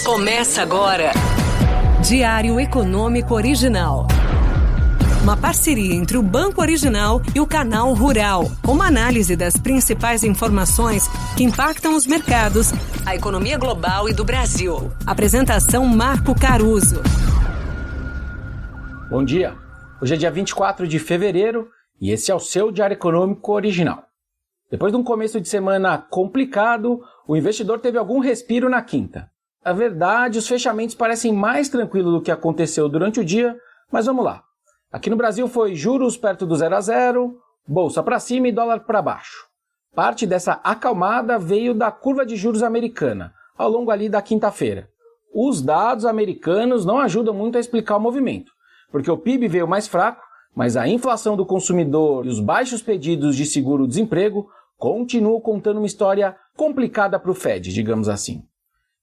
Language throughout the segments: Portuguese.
Começa agora. Diário Econômico Original. Uma parceria entre o Banco Original e o Canal Rural, com uma análise das principais informações que impactam os mercados, a economia global e do Brasil. Apresentação Marco Caruso. Bom dia, hoje é dia 24 de fevereiro e esse é o seu Diário Econômico Original. Depois de um começo de semana complicado, o investidor teve algum respiro na quinta. Na verdade, os fechamentos parecem mais tranquilos do que aconteceu durante o dia, mas vamos lá. Aqui no Brasil foi juros perto do 0 a 0, bolsa para cima e dólar para baixo. Parte dessa acalmada veio da curva de juros americana, ao longo ali da quinta-feira. Os dados americanos não ajudam muito a explicar o movimento, porque o PIB veio mais fraco, mas a inflação do consumidor e os baixos pedidos de seguro-desemprego continuam contando uma história complicada para o Fed, digamos assim.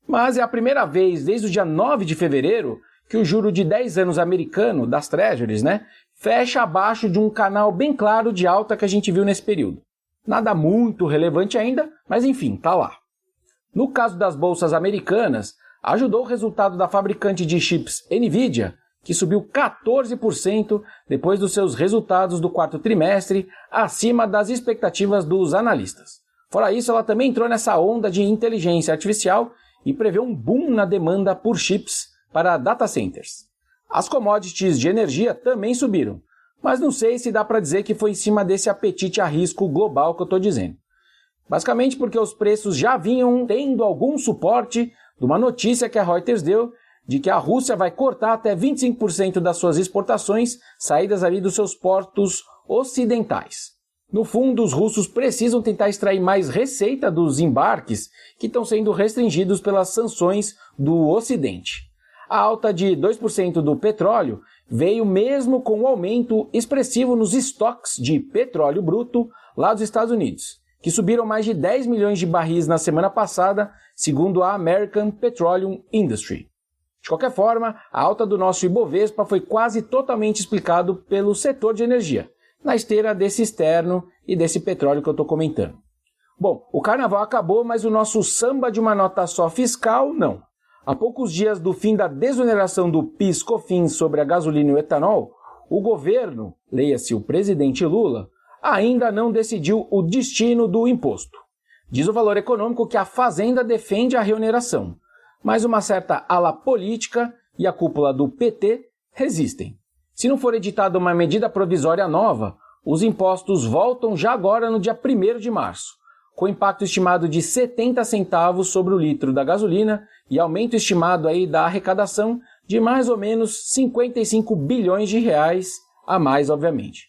Mas é a primeira vez desde o dia 9 de fevereiro que o juro de 10 anos americano, das Treasuries, fecha abaixo de um canal bem claro de alta que a gente viu nesse período. Nada muito relevante ainda, mas enfim, tá lá. No caso das bolsas americanas, ajudou o resultado da fabricante de chips Nvidia, que subiu 14% depois dos seus resultados do quarto trimestre, acima das expectativas dos analistas. Fora isso, ela também entrou nessa onda de inteligência artificial e prevê um boom na demanda por chips para data centers. As commodities de energia também subiram, mas não sei se dá para dizer que foi em cima desse apetite a risco global que eu estou dizendo. Basicamente porque os preços já vinham tendo algum suporte de uma notícia que a Reuters deu de que a Rússia vai cortar até 25% das suas exportações saídas ali dos seus portos ocidentais. No fundo, os russos precisam tentar extrair mais receita dos embarques que estão sendo restringidos pelas sanções do Ocidente. A alta de 2% do petróleo veio mesmo com um aumento expressivo nos estoques de petróleo bruto lá dos Estados Unidos, que subiram mais de 10 milhões de barris na semana passada, segundo a American Petroleum Industry. De qualquer forma, a alta do nosso Ibovespa foi quase totalmente explicado pelo setor de energia, na esteira desse externo e desse petróleo que eu estou comentando. Bom, o carnaval acabou, mas o nosso samba de uma nota só fiscal, não. Há poucos dias do fim da desoneração do PIS/COFINS sobre a gasolina e o etanol, o governo, leia-se o presidente Lula, ainda não decidiu o destino do imposto. Diz o Valor Econômico que a Fazenda defende a reoneração, mas uma certa ala política e a cúpula do PT resistem. Se não for editada uma medida provisória nova, os impostos voltam já agora no dia 1º de março, com impacto estimado de 70 centavos sobre o litro da gasolina e aumento estimado aí da arrecadação de mais ou menos 55 bilhões de reais a mais, obviamente.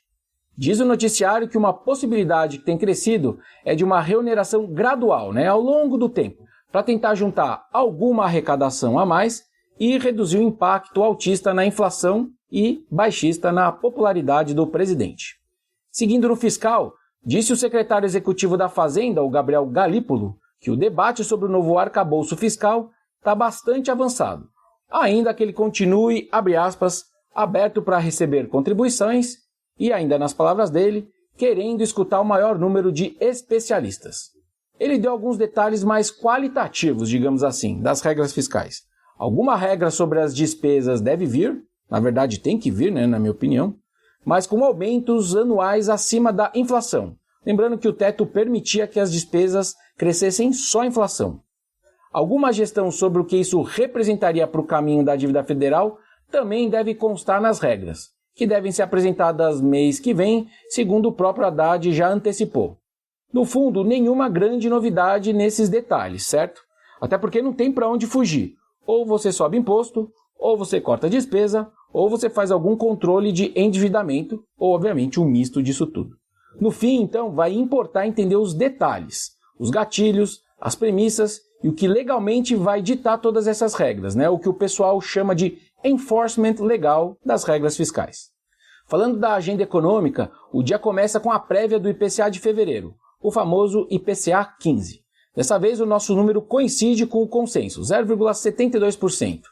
Diz o noticiário que uma possibilidade que tem crescido é de uma reoneração gradual, ao longo do tempo, para tentar juntar alguma arrecadação a mais e reduzir o impacto altista na inflação e baixista na popularidade do presidente. Seguindo no fiscal, disse o secretário executivo da Fazenda, o Gabriel Galípolo, que o debate sobre o novo arcabouço fiscal está bastante avançado, ainda que ele continue, abre aspas, aberto para receber contribuições e, ainda nas palavras dele, querendo escutar o maior número de especialistas. Ele deu alguns detalhes mais qualitativos, digamos assim, das regras fiscais. Alguma regra sobre as despesas deve vir, na verdade tem que vir, na minha opinião, mas com aumentos anuais acima da inflação. Lembrando que o teto permitia que as despesas crescessem só a inflação. Alguma gestão sobre o que isso representaria para o caminho da dívida federal também deve constar nas regras, que devem ser apresentadas mês que vem, segundo o próprio Haddad já antecipou. No fundo, nenhuma grande novidade nesses detalhes, certo? Até porque não tem para onde fugir. Ou você sobe imposto, ou você corta despesa, ou você faz algum controle de endividamento, ou obviamente um misto disso tudo. No fim, então, vai importar entender os detalhes, os gatilhos, as premissas e o que legalmente vai ditar todas essas regras, o que o pessoal chama de enforcement legal das regras fiscais. Falando da agenda econômica, o dia começa com a prévia do IPCA de fevereiro, o famoso IPCA 15. Dessa vez o nosso número coincide com o consenso, 0,72%.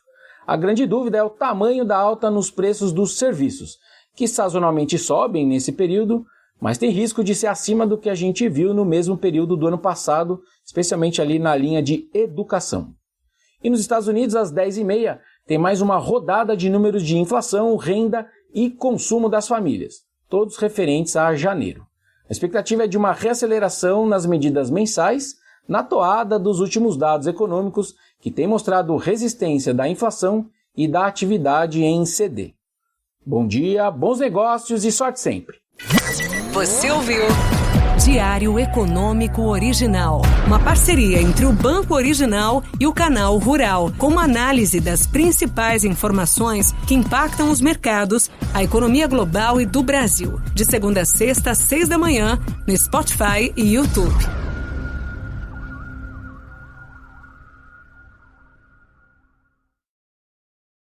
A grande dúvida é o tamanho da alta nos preços dos serviços, que sazonalmente sobem nesse período, mas tem risco de ser acima do que a gente viu no mesmo período do ano passado, especialmente ali na linha de educação. E nos Estados Unidos, às 10h30, tem mais uma rodada de números de inflação, renda e consumo das famílias, todos referentes a janeiro. A expectativa é de uma reaceleração nas medidas mensais, na toada dos últimos dados econômicos que têm mostrado resistência da inflação e da atividade em CD. Bom dia, bons negócios e sorte sempre! Você ouviu Diário Econômico Original, uma parceria entre o Banco Original e o Canal Rural, com uma análise das principais informações que impactam os mercados, a economia global e do Brasil. De segunda a sexta, às 6 da manhã, no Spotify e YouTube.